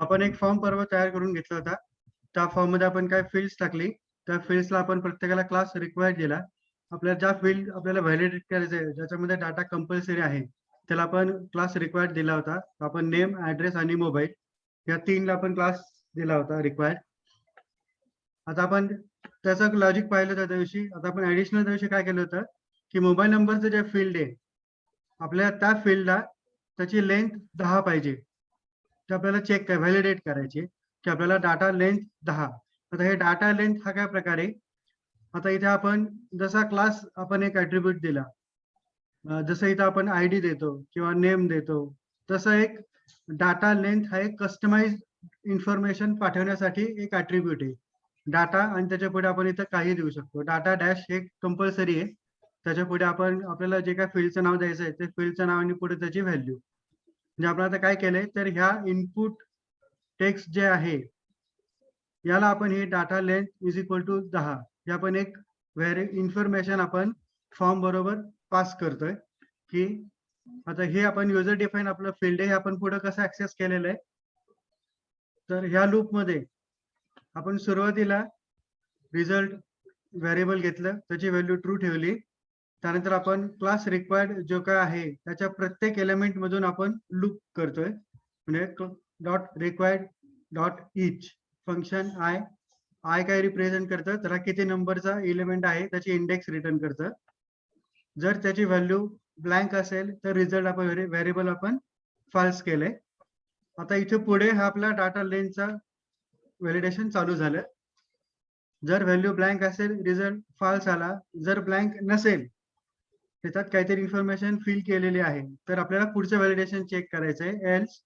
आपण एक फॉर्म परवा तयार करून घेतला होता. त्या फॉर्म मध्ये आपण काय फील्ड्स टाकली. त्या फील्ड्सला आपण प्रत्येकाला क्लास रिक्वायर्ड दिला. आपल्याला ज्या फील्ड आपल्याला व्हॅलिडेट करायचे आहे, ज्याच्यामध्ये डाटा कंपल्सरी आहे, त्याला आपण क्लास रिक्वायर्ड दिला होता. आपण नेम, ऍड्रेस आणि मोबाईल या तीनला आपण क्लास दिला होता रिक्वायर्ड. आता आपण त्याचं लॉजिक पाहिलं त्या दिवशी. आता आपण ऍडिशनल दिवशी काय केलं होतं की मोबाईल नंबरचं जे फील्ड आहे, आपल्याला त्या फील्डला त्याची लेंथ 10 पाहिजे. ते आपल्याला चेक व्हॅलिडेट करायची की आपल्याला डाटा लेंथ 10. आता हे डाटा लेंथ हा काय प्रकार आहे. आता इथे आपण जसा क्लास आपण एक ऍट्रिब्यूट दिला, जसं इथं आपण आयडी देतो किंवा नेम देतो, तसं एक डाटा लेंथ हा एक कस्टमाइज इन्फॉर्मेशन पाठवण्यासाठी एक ऍट्रिब्यूट आहे डाटा. आणि त्याच्या पुढे आपण इथं काही देऊ शकतो. डाटा डॅश हे कंपल्सरी आहे. त्याच्या पुढे आपण आपल्याला जे काय फील्डचं नाव द्यायचं आहे ते फील्डचं नाव आणि पुढे त्याची व्हॅल्यू. म्हणजे आपण आता काय केलंय तर ह्या इनपुट टेक्स्ट जे आहे याला आपण हे data length is equal to 10 हे आपण एक इन्फॉर्मेशन आपण फॉर्म बरोबर पास करतोय की आता हे आपण युजर डिफाईन आपलं फील्ड आहे हे आपण पुढे कसं ऍक्सेस केलेलं आहे. तर ह्या लूप मध्ये आपण सुरुवातीला रिझल्ट व्हेरिएबल घेतलं, त्याची व्हॅल्यू ट्रू ठेवली. त्यानंतर आपण क्लास रिक्वायर्ड जो काय आहे त्याच्या प्रत्येक एलिमेंट मधून आपण लूप करतोय. म्हणजे dot required dot each function I काय रिप्रेझेंट करतं, त्याला किती नंबरचा एलिमेंट आहे त्याची इंडेक्स रिटर्न करतं. जर त्याची व्हॅल्यू ब्लँक असेल तर रिझल्ट आपण व्हेरिएबल आपण फाल्स केलंय. आता इथे पुढे हा आपला डाटा लेंथचा व्हॅलिडेशन चालू झालं. जर व्हॅल्यू ब्लँक असेल रिझल्ट फाल्स आला. जर ब्लँक नसेल त्याच्यात काहीतरी इन्फॉर्मेशन फिल केलेली आहे तर आपल्याला पुढचं व्हॅलिडेशन चेक करायचं आहे. Else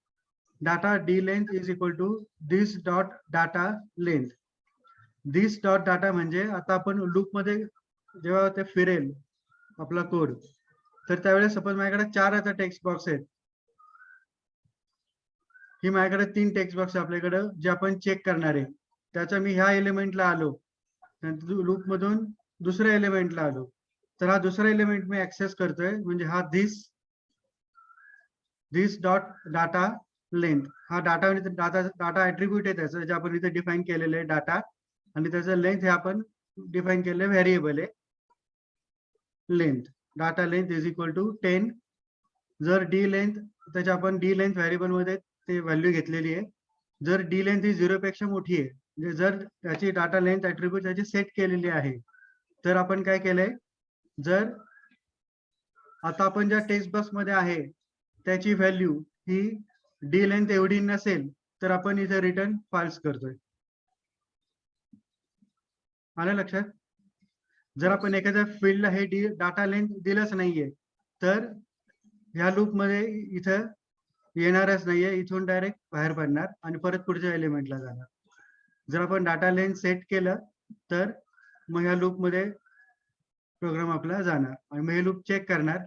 data D length is equal to this dot data length. This dot data म्हणजे आता आपण लूप मध्ये जेव्हा ते फिरेल आपला कोड तर त्यावेळेस सपोज माझ्याकडे 4 आता टेक्स्ट बॉक्स आहेत. ही माझ्याकडे 3 टेक्स्ट बॉक्स आपल्याकडे जे आपण चेक करणार आहे. त्याच्या मी ह्या एलिमेंटला आलो, लूप मधून दुसऱ्या एलिमेंटला आलो, तर हा दुसरा एलिमेंट मी ऍक्सेस करतोय म्हणजे हा दिस डॉट डाटा लेंथ हा डाटा ऍट्रिब्यूट आहे त्याचं जे आपण इथे डिफाईन केलेलं आहे डाटा. आणि त्याचं लेंथ हे आपण डिफाईन केलेलं व्हेरिएबल आहे length. Data length is equal to 10. जर डी लेंथ त्याच्या आपण डी लेंथ व्हेरिएबल मध्ये ते व्हॅल्यू घेतलेली आहे. जर डी लेंथ ही 0 पेक्षा मोठी आहे म्हणजे जर त्याची डाटा लेंथ ऍट्रिब्यूट त्याची सेट केलेली आहे तर आपण काय केलंय, जर आता आपण ज्या टेक्स्ट बॉक्स मध्ये आहे त्याची व्हॅल्यू ही डी लेंथ एवढी नसेल तर आपण इथे रिटर्न फाल्स करतोय. आलं लक्षात. जर आपण एखाद्या फील्डला हे डाटा लेंथ दिलंच नाहीये तर ह्या लूप मध्ये इथं येणारच नाहीये, इथून डायरेक्ट बाहेर पडणार आणि परत पुढच्या एलिमेंटला जाणार. जर आपण डाटा लेंथ सेट केलं तर मग ह्या लूप मध्ये प्रोग्राम आपला जाणार आणि मग हे लूप चेक करणार.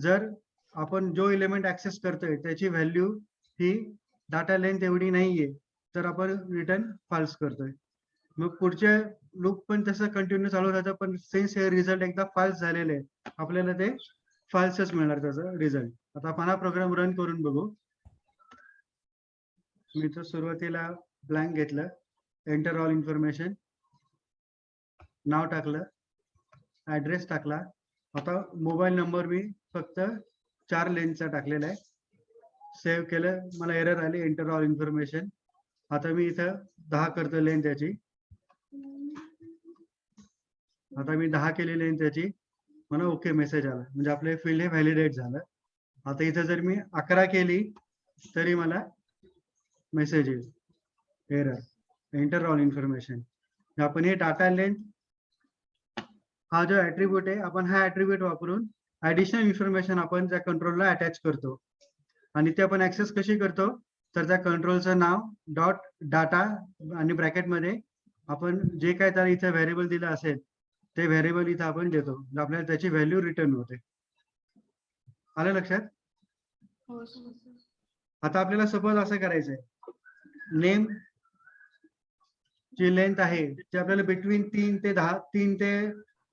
जर आपण जो एलिमेंट ऍक्सेस करतोय त्याची व्हॅल्यू ही डाटा लेंथ एवढी नाहीये तर आपण रिटर्न फाल्स करतोय. मग पुढच्या लूप पण तसं कंटिन्यू चालू राहतं. पण सिन्स हे रिझल्ट एकदा फाल्स झालेले आहे आपल्याला ते फाल्सच मिळणार त्याचा रिझल्ट. आता आपण हा प्रोग्राम रन करून बघू. मी तर सुरुवातीला ब्लँक घेतलं, एंटर ऑल इन्फॉर्मेशन, नाव टाकलं, ऍड्रेस टाकला. आता मोबाईल नंबर मी फक्त 4 लेनचा टाकलेला आहे. सेव्ह केलं, मला एरर आली एंटर ऑल इन्फॉर्मेशन. आता मी इथं 10 करतो लेन त्याची. आता मी 10 केली लेन त्याची, मला ओके मेसेज आला म्हणजे आपले फील्ड हे व्हॅलिडेट झालं. आता इथं जर मी 11 केली तरी मला मेसेज येईल एरर, एंटर ऑल इन्फॉर्मेशन. आपण हे डाटा लेंथ हा जो ऍट्रिब्यूट आहे आपण हा ऍट्रिब्यूट वापरून ऍडिशनल इन्फॉर्मेशन आपण त्या कंट्रोलला अटॅच करतो. आणि ते आपण ऍक्सेस कशी करतो तर त्या कंट्रोलचं नाव डॉट डाटा आणि ब्रॅकेटमध्ये आपण जे काय त्याला इथे व्हेरिएबल दिलं असेल ते व्हेरिएबल इथं आपण देतो, आपल्याला त्याची व्हॅल्यू रिटर्न होते. आलं लक्षात. आता आपल्याला सपोज असं करायचंय, नेम ची लेंथ आहे ते आपल्याला बिटवीन 3 ते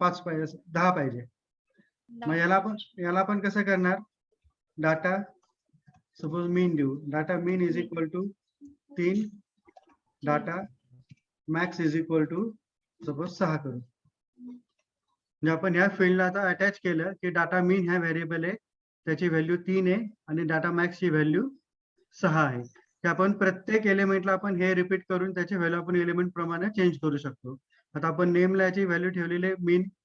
5 पाहिजे, 10 पाहिजे. मग याला आपण कसं करणार, डाटा सपोज मीन देऊ, data mean is equal to 3 data max is equal to suppose 6 करू. म्हणजे आपण ह्या फील्डला आता अटॅच केलं की डाटा मीन ह्या व्हेरिएबल आहे, त्याची व्हॅल्यू 3 आहे आणि डाटा मॅक्स ची व्हॅल्यू 6 आहे. ते आपण प्रत्येक एलिमेंटला आपण हे रिपीट करून त्याची व्हॅल्यू आपण एलिमेंट प्रमाणे चेंज करू शकतो. आता आपण नेमला याची व्हॅल्यू ठेवलेली आहे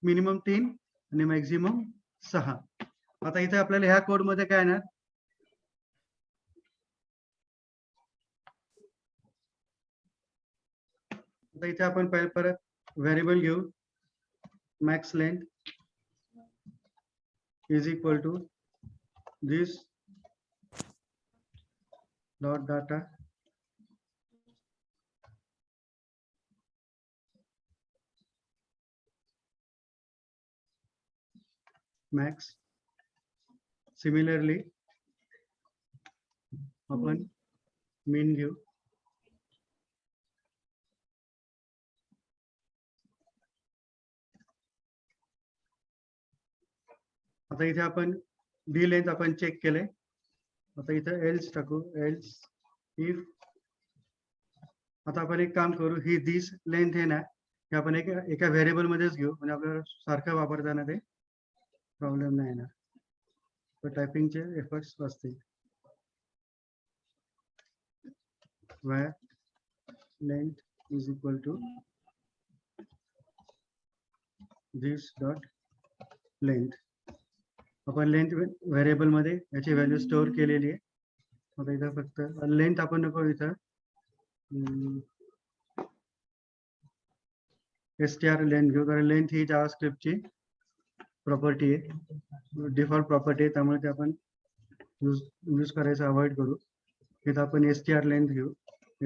मिनिमम 3 आणि मॅक्झिमम 6. आता इथे आपल्याला ह्या कोड मध्ये काय येणार, आता इथे आपण परत व्हेरिएबल घेऊ, max length is equal to this dot data max. Similarly आपण मीन घेऊ, आता इथे आपण डी लेंथ आपण चेक केले. आता इथे एल्स टाकू, एल्स इफ, आता आपण एक काम करू, ही दिस लेंथ आहे ना हे आपण एका व्हेरिएबल मध्येच घेऊ, म्हणजे आपल्याला सारखं वापरताना ते प्रॉब्लेम नाही येणार, तर टायपिंगचे एफर्ट्स असतील. where length is equal to this dot length. आपण लेंथ व्हेरिएबल मध्ये याची व्हॅल्यू स्टोअर केलेली आहे. आता इथं फक्त लेंथ आपण नको, इथं str लेंथ घेऊ, कारण लेंथ ही जावास्क्रिप्टची प्रॉपर्टी आहे, डिफॉल्ट प्रॉपर्टी आहे, त्यामुळे ते आपण यूज करायचं अवॉइड करू. इथं आपण str लेंथ घेऊ,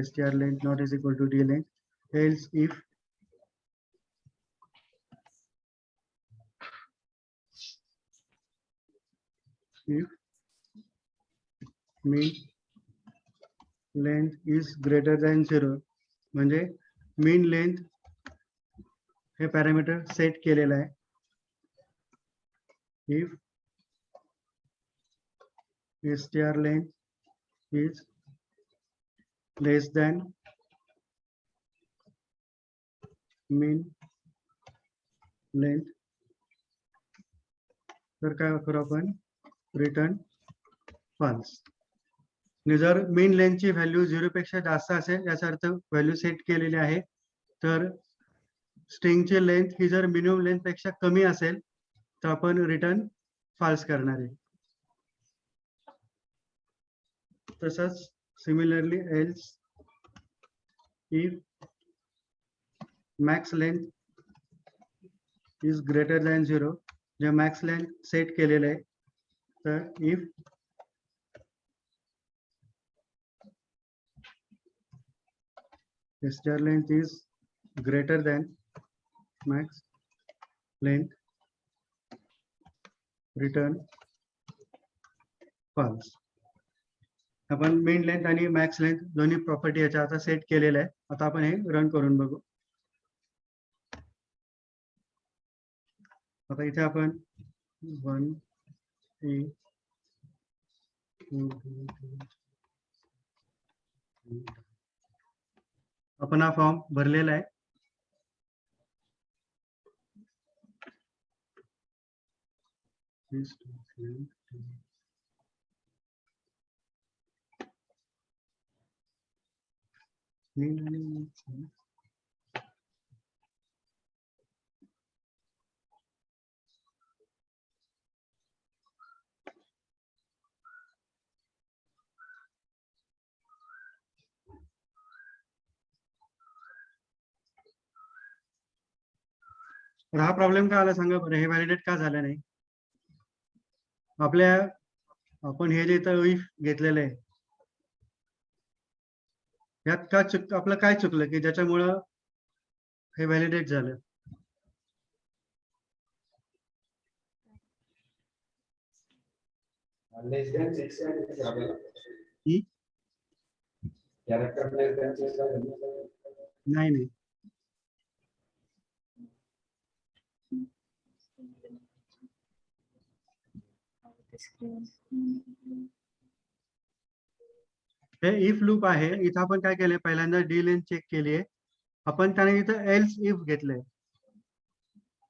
str length not is equal to d length, else if mean length is greater than 0, म्हणजे मीन लेंथ हे पॅरामीटर सेट केलेलं आहे. if str length is less than mean length, तर काय करू आपण, रिटर्न फॉल्स. जर मीन लेंथची व्हॅल्यू 0 पेक्षा जास्त असेल याचा अर्थ व्हॅल्यू सेट केलेली आहे, तर स्ट्रिंगची लेंथ ही जर मिनिमम लेंथ पेक्षा कमी असेल तर आपण रिटर्न फॉल्स करणार आहे. तसंच similarly else if max length is greater than 0, जे मॅक्स लेंथ सेट केलेलं आहे, तर if str length is greater than max length, return false. आपण मेन लेंथ आणि मॅक्स लेंथ दोन्ही प्रॉपर्टी याच्या आता सेट केलेल्या आहे. आता आपण हे रन करून बघू. आता इथे आपण 1 3 आपण हा फॉर्म भरलेला आहे. तर हा प्रॉब्लेम का आला सांगा बरं, हे व्हॅलिडेट का झालं नाही आपल्या, आपण हे जे इथं इफ घेतलेलं आहे यात का आपलं काय चुकलं की ज्याच्यामुळं हे व्हॅलिडेट झालं. नाही नाही, हे इफ लूप आहे. इथं आपण काय केलंय, पहिल्यांदा डी लेंथ चेक केली आहे आपण, त्याने इथं एल्स इफ घेतलंय.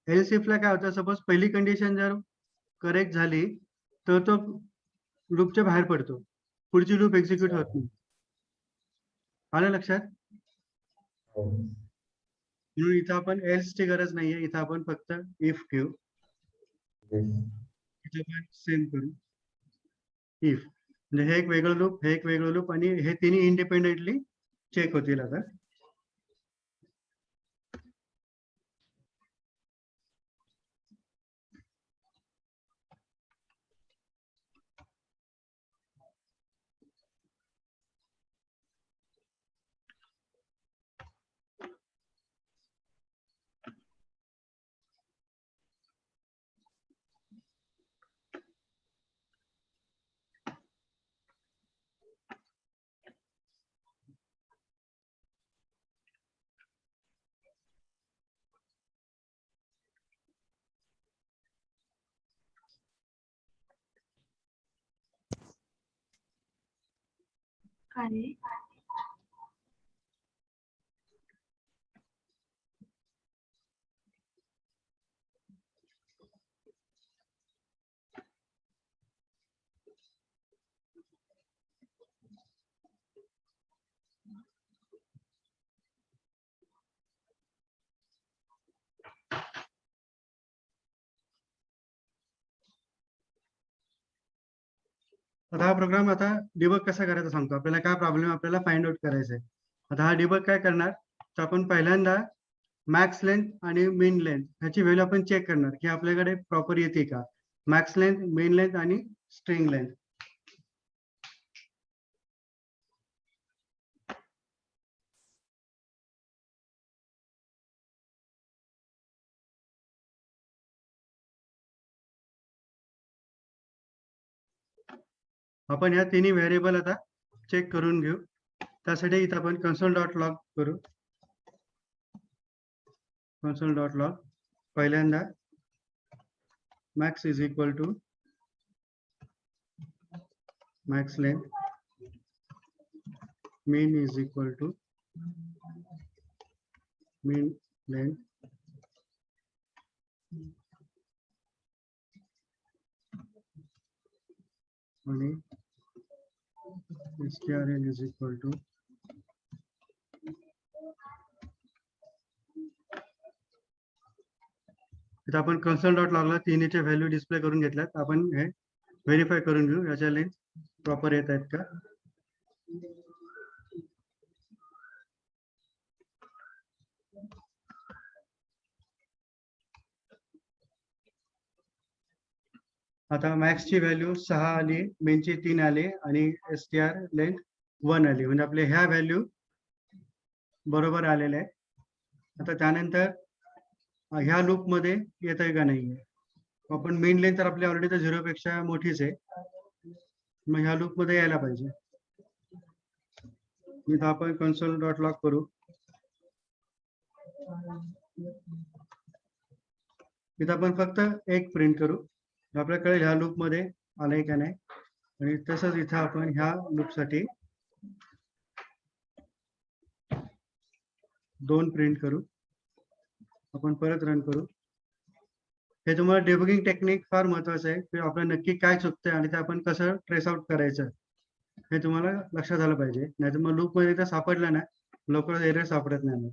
एल्स इफ ला काय होतं, सपोज पहिली कंडिशन जर करेक्ट झाली तर तो लूपच्या बाहेर पडतो, पुढची लूप एक्झिक्यूट होत नाही. आलं लक्षात? म्हणून इथं आपण एल्स ची गरज नाहीये, इथं आपण फक्त इफ घेऊ. इथं पण सेम करू इफ, म्हणजे हे एक वेगळं लूप, हे एक वेगळं लूप, आणि हे तिन्ही इंडिपेंडेंटली चेक होतील. आता आता हा प्रोग्राम आता डिबग कसा करायचा सांगतो. आपल्याला काय प्रॉब्लेम आपल्याला फाइंड आउट करायचा आहे. आता हा डिबग काय करणार, तर आपण पहिल्यांदा मॅक्स लेंथ आणि मिन लेंथ ह्याची व्हॅल्यू आपण चेक करणार की आपल्याकडे प्रॉपर येते का. मॅक्स लेंथ, मिन लेंथ आणि स्ट्रिंग लेंथ. आपण ह्या तिन्ही व्हेरिएबल आता चेक करून घेऊ. त्यासाठी इथं आपण कन्सोल डॉट लॉग करू. कन्सोल डॉट लॉग पहिल्यांदा max is equal to max length, mean is equal to mean length, आणि strl is equal to इथं आपण कन्सोल डॉट लॉगला तिन्हीच्या व्हॅल्यू डिस्प्ले करून घेतल्यात. आपण हे व्हेरीफाय करून घेऊ याच्या लेंथ प्रॉपर येत आहेत का. आता मॅक्स ची व्हॅल्यू 6 आली, मेन ची 3 आली आणि str लेंथ 1 आली, म्हणजे आपले ह्या व्हॅल्यू बरोबर आलेल्या आहे. आता त्यानंतर ह्या लूप मध्ये येत आहे का नाहीये. आपण मेन लेंथ तर आपली ऑलरेडी तर 0 पेक्षा मोठीच आहे, मग ह्या लूप मध्ये यायला पाहिजे. इथं आपण कन्सोल डॉट लॉग करू. इथं आपण फक्त एक प्रिंट करू, आपल्याकडे ह्या लूप मध्ये आलंय का नाही. आणि तसंच इथं आपण ह्या लूप साठी 2 प्रिंट करू. आपण परत रन करू. हे तुम्हाला डिबगिंग टेक्निक फार महत्वाचं आहे की आपल्याला नक्की काय चुकतंय आणि ते आपण कसं ट्रेस आउट करायचं हे तुम्हाला लक्षात आलं पाहिजे. नाहीतर मग लूप मध्ये तर सापडलं ना, लवकर एरर सापडत नाही.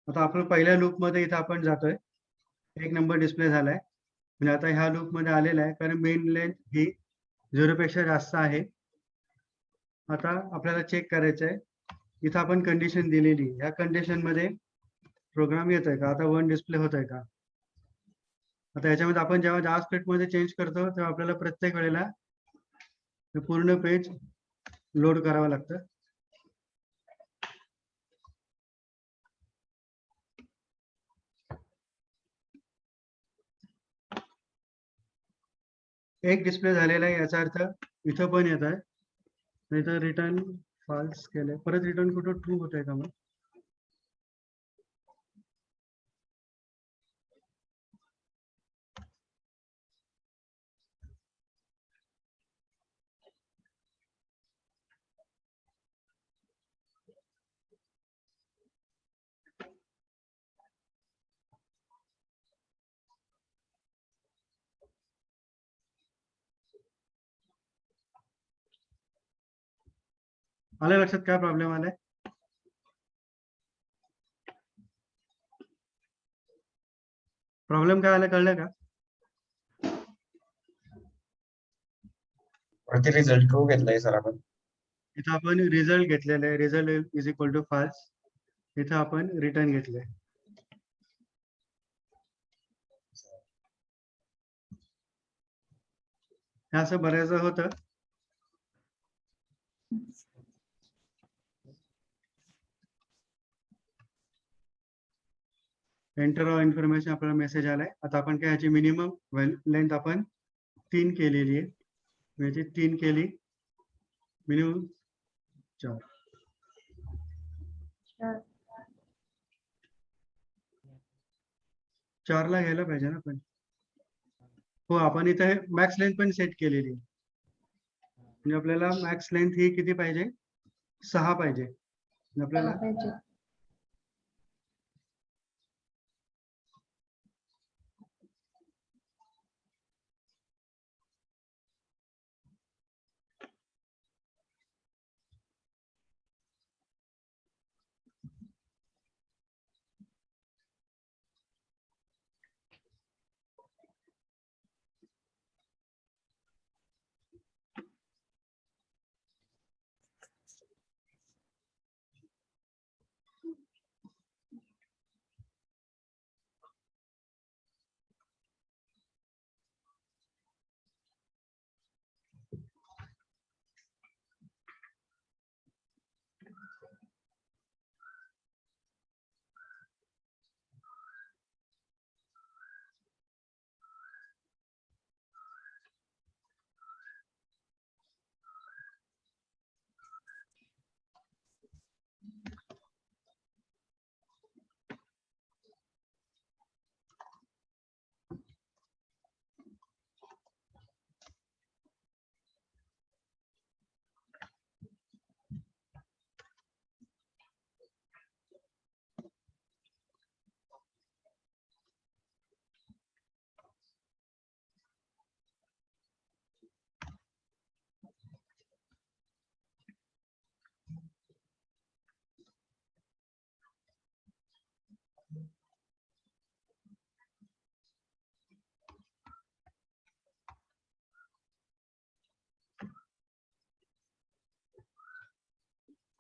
आता आपण पहिल्या लूप मध्ये इथं आपण जातोय, 1 नंबर डिस्प्ले झालाय. म्हणजे आता ह्या लूप मध्ये आलेला आहे कारण मेन लेंथ ही 0 पेक्षा जास्त आहे. आता आपल्याला चेक करायचं आहे, इथं आपण कंडिशन दिलेली, ह्या कंडिशन मध्ये प्रोग्राम येत आहे का. आता 1 डिस्प्ले होत आहे का. आता याच्यामध्ये आपण जेव्हा जावास्क्रिप्ट मध्ये चेंज करतो तेव्हा आपल्याला प्रत्येक वेळेला पूर्ण पेज लोड करावं लागतं. एक डिस्प्ले झालेला आहे याचा अर्थ इथं पण येत आहे, नाही तर रिटर्न फॉल्स केलंय, परत रिटर्न कुठं ट्रू होत आहे का. मग आलं लक्षात काय प्रॉब्लेम आलाय? प्रॉब्लेम काय आला कळलं का? वरती रिझल्ट ट्रू घेतलाय सर आपण. इथं आपण रिझल्ट घेतलेला आहे, result is equal to false. इथं आपण रिटर्न घेतलंय. हे असं बऱ्याचदा होतं. एंटर ऑल इन्फॉर्मेशन आपल्याला मेसेज आलाय. आता आपण काय याची मिनिमम लेंथ आपण 3 केलेली आहे. याची 3 केली, मिनिमम 4. चारला घ्यायला पाहिजे ना पण. हो, आपण इथे मॅक्स लेंथ पण सेट केलेली आहे. म्हणजे आपल्याला मॅक्स लेंथ ही किती पाहिजे? 6 पाहिजे. आपल्याला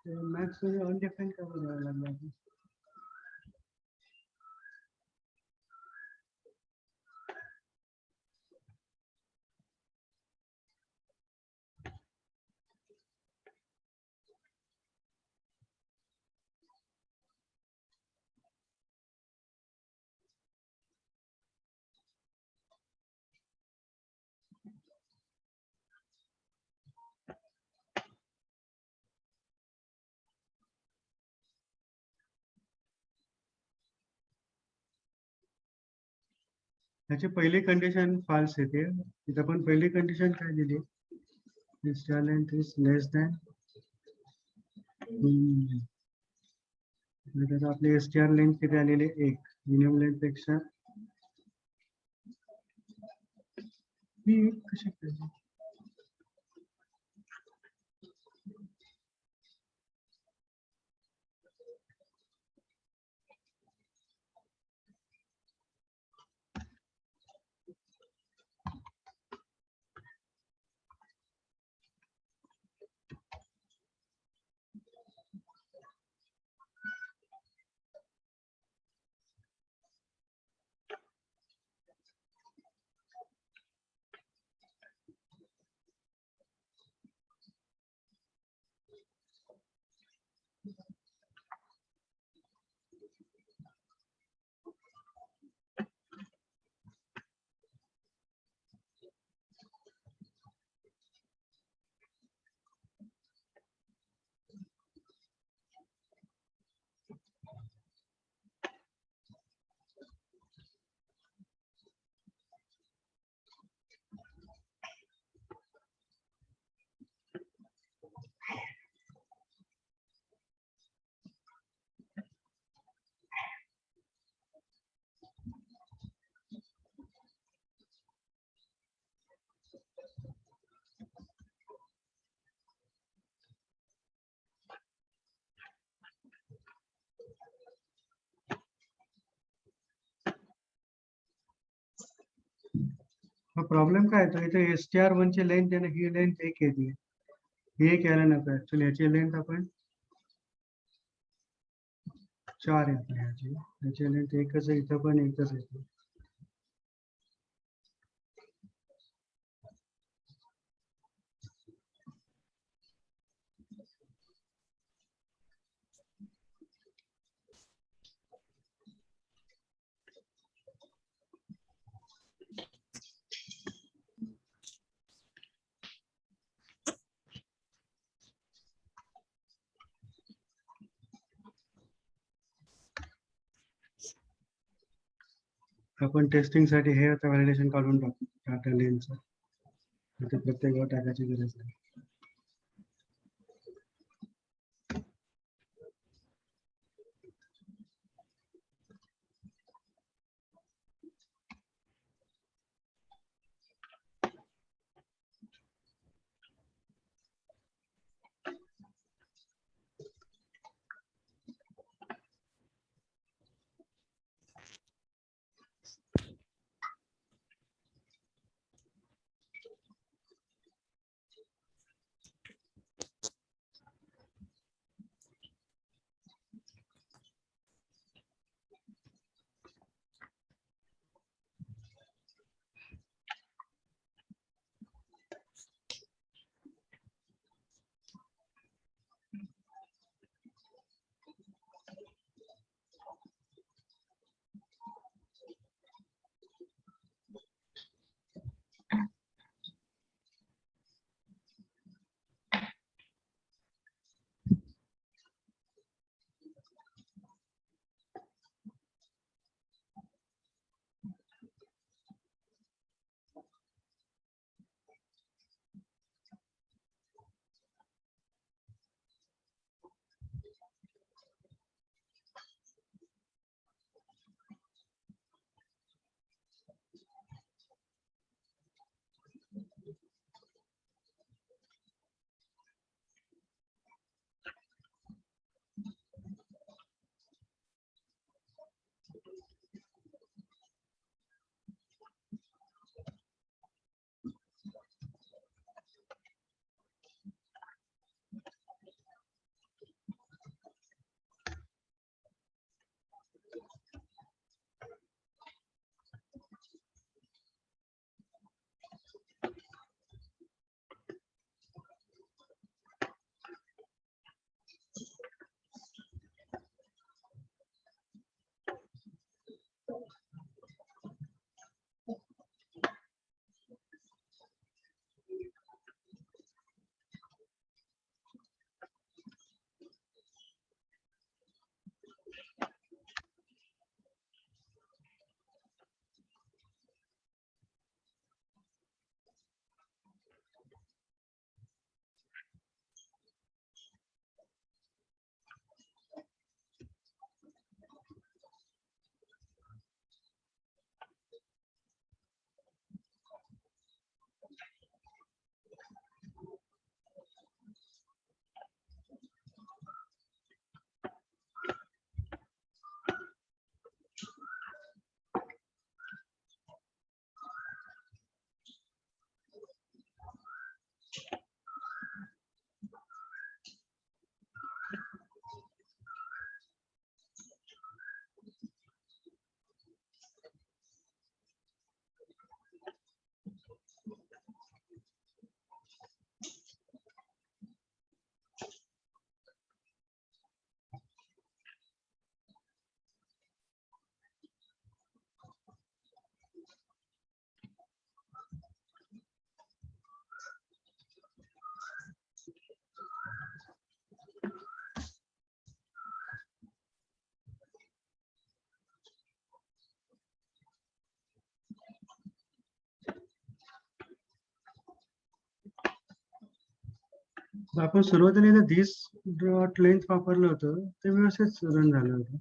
मॅक्स म्हणजे अनडिफाईन का करायला लागला? त्याची पहिली कंडिशन फाल्स येते. इथं पण पहिली कंडिशन काय दिली? Star length is less than. त्यात आपली स्टार लेंथ किती आलेली? 1. मिनिमम लेंथ पेक्षा ही 1 कशी पाहिजे? हा प्रॉब्लेम काय येतो इथे str1 ची लेंथ आहे ना, ही लेंथ 1 येते. ही एक यायला नको ऍक्च्युली, याची लेंथ आपण 4 येते. याची लेंथ एकच आहे, इथं पण एकच येते. आपण टेस्टिंग साठी हे आता व्हॅलिडेशन काढून टाकू डाटा लेनचं. आता प्रत्येक वेळा टाकायची गरज नाही. आपण सुरुवातीला इथे दिस डॉट लेंथ वापरलं होतं, ते व्यवस्थित रन झालं होतं.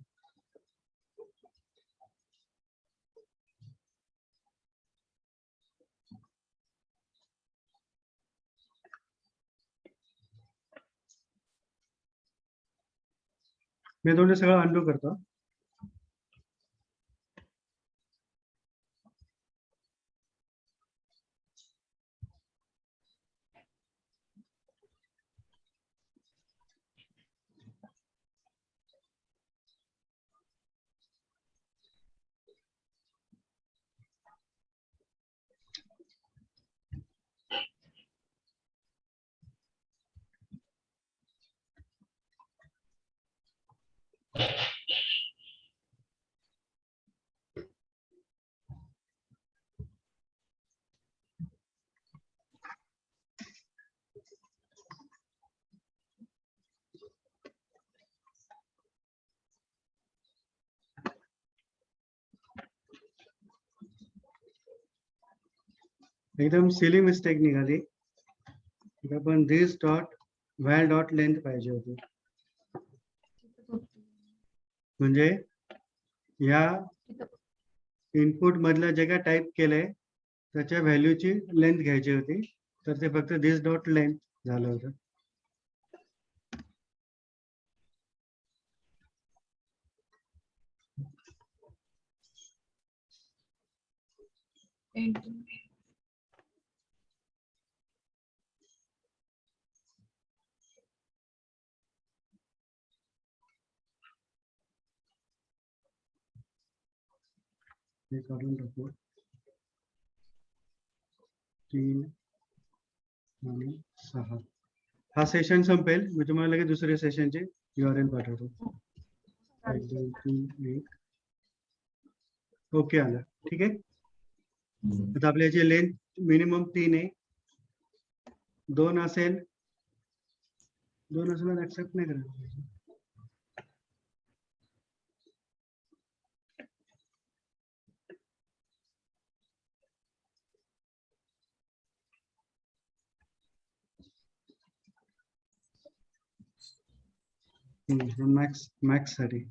मी थोडं सगळं अंडू करतो. एकदम सिली मिस्टेक निघाली. इथं पण दिस डॉट व्हॅल डॉट लेंथ पाहिजे होती. म्हणजे या इनपुट मधलं जे काय टाईप केलंय त्याच्या व्हॅल्यूची लेंथ घ्यायची होती, तर ते फक्त दिस डॉट लेंथ झालं होतं. हे काढून टाकू. 3 आणि 6. हा सेशन संपेल, मी तुम्हाला लगेच दुसऱ्या सेशनचे URL पाठवतो. 1 2 3 1. ओके आलं. ठीक आहे. आता आपल्या याची लेंथ मिनिमम 3 आहे. 2 असेल, 2 असेल ऍक्सेप्ट नाही करायचं. मॅक्स साठी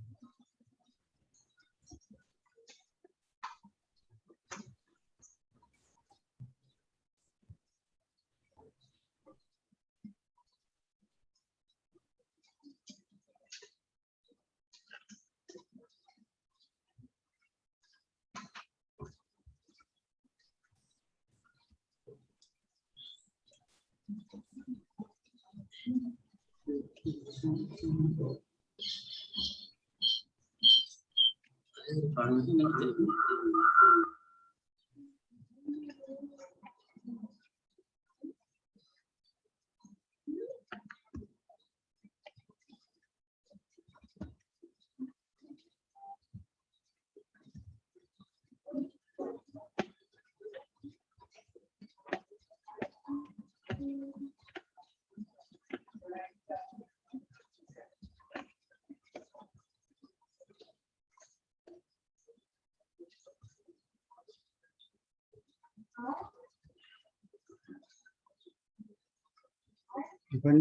आपण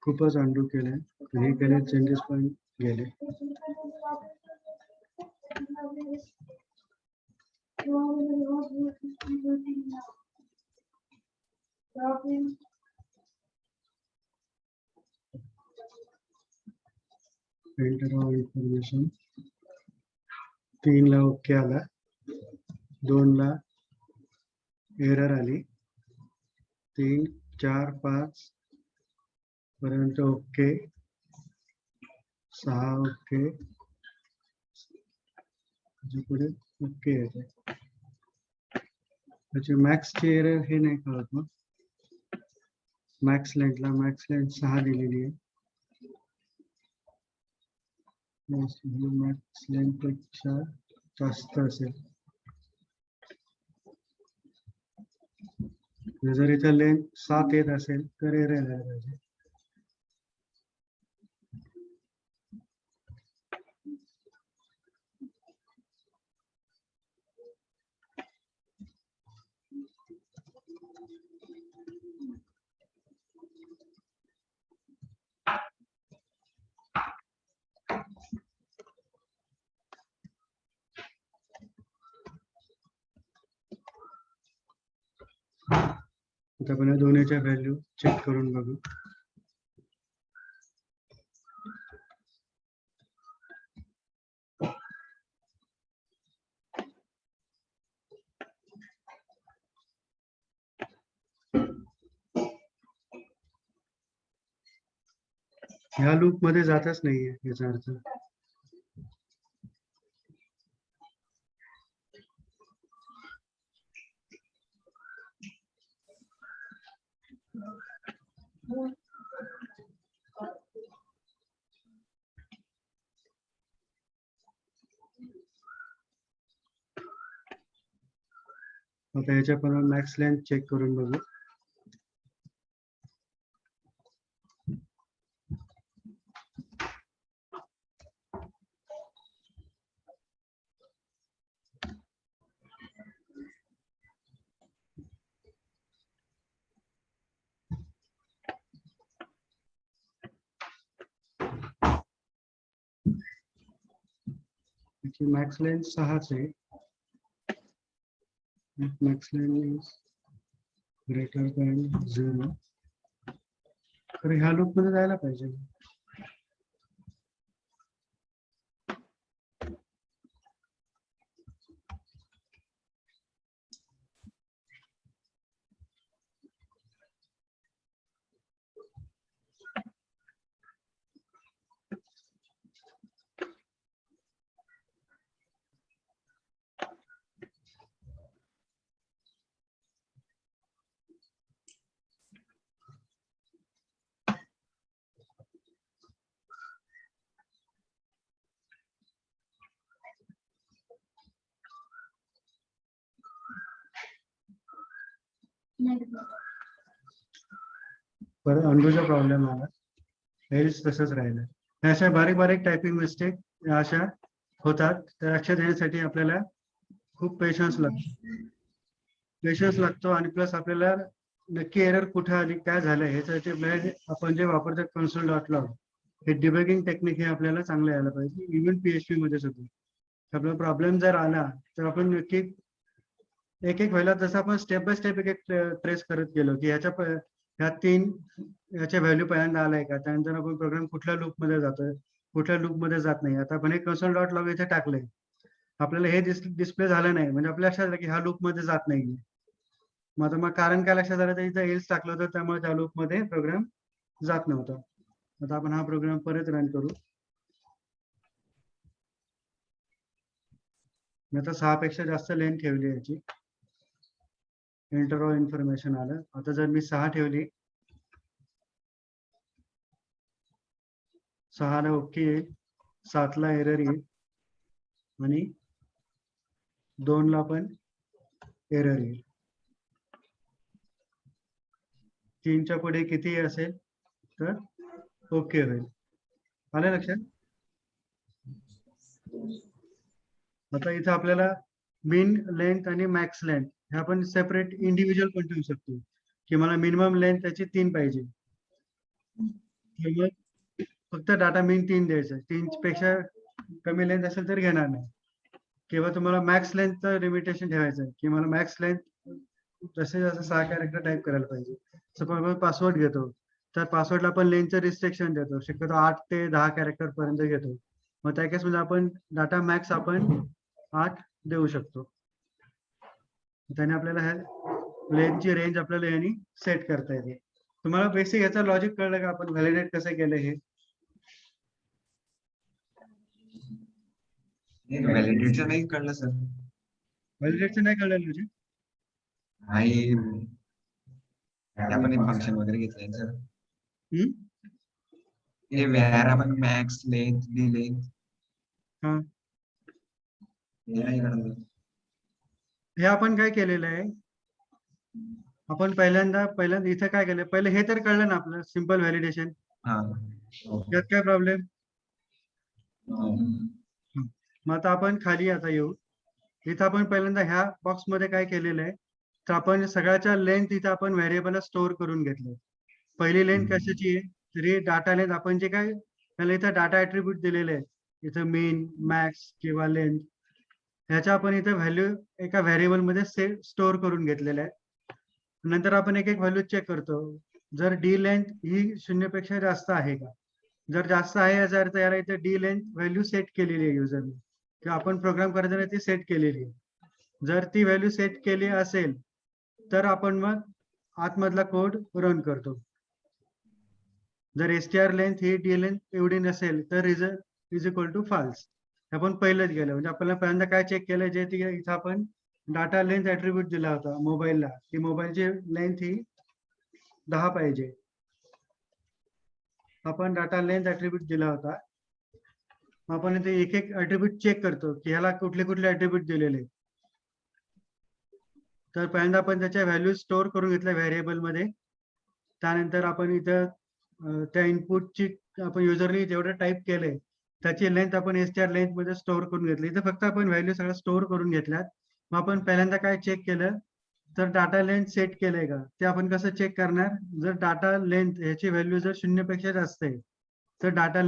खूपच अंडू केलंय. हे केले चेंजेस पण गेले. Enter all information. 3 ला ओके आला, 2 ला एरर आली, 3 4 5 पर्यंत ओके, 6 ओके, पुढे ओके येते. त्याची मॅक्सची एरर हे नाही कळत मग. मॅक्स लेंथ 6 दिलेली आहे. मॅक्स लेंथ पेक्षा जास्त असेल. जर इथं लेंथ 7 येत असेल तर एरर यायला पाहिजे. आता आपण या दोन्हीच्या व्हॅल्यू चेक करून बघू. ह्या लूप मध्ये जातच नाहीये याचा अर्थ. आता याच्या पण मॅक्स लेंथ चेक करून बघू. याची मॅक्स लेंथ 6 आहे. Max length is greater than 0. तर ह्या लूप मध्ये जायला पाहिजे. परत अंडूचा प्रॉब्लेम आला. एल्स तसंच राहिलं. ह्या अशा बारीक बारीक टायपिंग मिस्टेक अशा होतात. तर लक्षात येण्यासाठी आपल्याला खूप पेशन्स लागतो आणि प्लस आपल्याला नक्की एरर कुठे आली, काय झालं ह्यासाठी आपण जे वापरतो console.log हे डिबगिंग टेक्निक हे आपल्याला चांगलं यायला पाहिजे. इव्हन PHP मध्ये सुद्धा आपला प्रॉब्लेम जर आला तर आपण नक्की एक व्हायला जसं आपण स्टेप बाय स्टेप एक ट्रेस करत गेलो की ह्या 3 ह्याच्या व्हॅल्यू पहिल्यांदा आलाय का, त्यानंतर आपण प्रोग्राम कुठल्या लूप मध्ये जातोय, कुठल्या लूप मध्ये जात नाही. आता आपण हे console.log इथे टाकलंय, आपल्याला हे डिस्प्ले झालं नाही म्हणजे आपल्या लक्षात आलं की ह्या लूप मध्ये जात नाही. मग कारण काय लक्षात आलं तर इथं एल्स टाकलं होतं, त्यामुळे त्या लूप मध्ये प्रोग्राम जात नव्हता. आता आपण हा प्रोग्राम परत रन करू. मी आता 6 पेक्षा जास्त लेंथ ठेवली याची. एंटर ऑल इन्फॉर्मेशन आलं. आता जर मी 6 ठेवली, 6 ला ओके येईल, 7 ला एरर येईल आणि 2 ला पण एरर येईल. 3 च्या पुढे किती असेल तर ओके होईल. आलं लक्षात? आता इथं आपल्याला मिन लेंथ आणि मॅक्स लेंथ हे आपण सेपरेट इंडिव्हिज्युअल पण ठेवू शकतो की मला मिनिमम लेंथ त्याची 3 पाहिजे. तर मग फक्त डाटा मिन 3 द्यायचं. 3 पेक्षा कमी लेंथ असेल तर घेणार नाही. किंवा तुम्हाला मॅक्स लेंथचं लिमिटेशन ठेवायचं आहे की मला मॅक्स लेंथ जसे जसं 6 कॅरेक्टर टाईप करायला पाहिजे. सपोज आपण पासवर्ड घेतो तर पासवर्डला आपण लेंथचं रिस्ट्रिक्शन देतो, शक्यतो 8 ते 10 कॅरेक्टर पर्यंत घेतो. मग त्या केसमध्ये आपण डाटा मॅक्स आपण 8 देऊ शकतो. त्याने आपल्याला लेंथची रेंज आपल्याला यांनी सेट करता येते. तुम्हाला बेसिक याचं लॉजिक कळलं का, आपण व्हॅलिडेट कसं केलं हे? व्हॅलिडेटचं नाही कळलं सर. व्हॅलिडेटचं नाही कळलं लॉजिक? नाही, आपण एक फंक्शन वगैरे घेतलंय सर. हे व्हेअर आपण मॅक्स लेंथ डी लेंथ हा, हे नाही कळलं. हे आपण काय केलेलं आहे, आपण पहिल्यांदा इथं काय केलं, पहिले हे तर कळलं ना आपलं सिंपल व्हॅलिडेशन. हा, यात काय प्रॉब्लेम? हो. मग आता आपण खाली आता येऊ. इथं आपण पहिल्यांदा ह्या बॉक्स मध्ये काय केलेलं आहे, तर आपण सगळ्याच्या लेंथ इथं आपण व्हेरिएबल स्टोअर करून घेतलं. पहिली लेंथ कशाची आहे, तरी डाटा लेंथ आपण जे काय त्याला इथं डाटा ऍट्रिब्यूट दिलेले आहे, इथं मेन, मॅक्स किंवा लेंथ, ह्याच्या आपण इथं व्हॅल्यू एका व्हेरिएबल मध्ये स्टोअर करून घेतलेल्या आहे. नंतर आपण एक व्हॅल्यू चेक करतो, जर डी लेंथ ही 0 पेक्षा जास्त आहे का. जर जास्त आहे याचा अर्थ याला इथे डी लेंथ व्हॅल्यू सेट केलेली आहे युजरने, किंवा आपण प्रोग्राम करताना ती सेट केलेली आहे. जर ती व्हॅल्यू सेट केली असेल तर आपण मग आतमधला कोड रन करतो. जर str लेंथ ही डी लेंथ एवढी नसेल तर इज इक्वल टू फाल्स. आपण पहिलंच गेलं, म्हणजे आपल्याला पहिल्यांदा काय चेक केलं, जे इथं आपण डाटा लेंथ ऍट्रिब्यूट दिला होता मोबाईलला, की मोबाईलची लेंथ ही 10 पाहिजे. आपण डाटा लेंथ ऍट्रिब्यूट दिला होता. आपण इथे एक ऍट्रिब्यूट चेक करतो की ह्याला कुठले कुठले ऍट्रिब्यूट दिलेले. तर पहिल्यांदा आपण त्याच्या व्हॅल्यू स्टोअर करून घेतल्या व्हेरिएबल मध्ये. त्यानंतर आपण इथं त्या इनपुटची आपण युजरनी जेवढं टाईप केलंय त्याची लेंथ आपण str लेंथ मध्ये स्टोअर करून घेतली. इथं फक्त आपण व्हॅल्यू सगळं स्टोअर करून घेतल्यात. मग आपण पहिल्यांदा काय चेक केलं, तर डाटा लेंथ सेट केलंय का, ते आपण कसं चेक करणार. जर डाटा लेंथ ह्याची व्हॅल्यू जर 0 पेक्षा जास्त आहे तर डाटा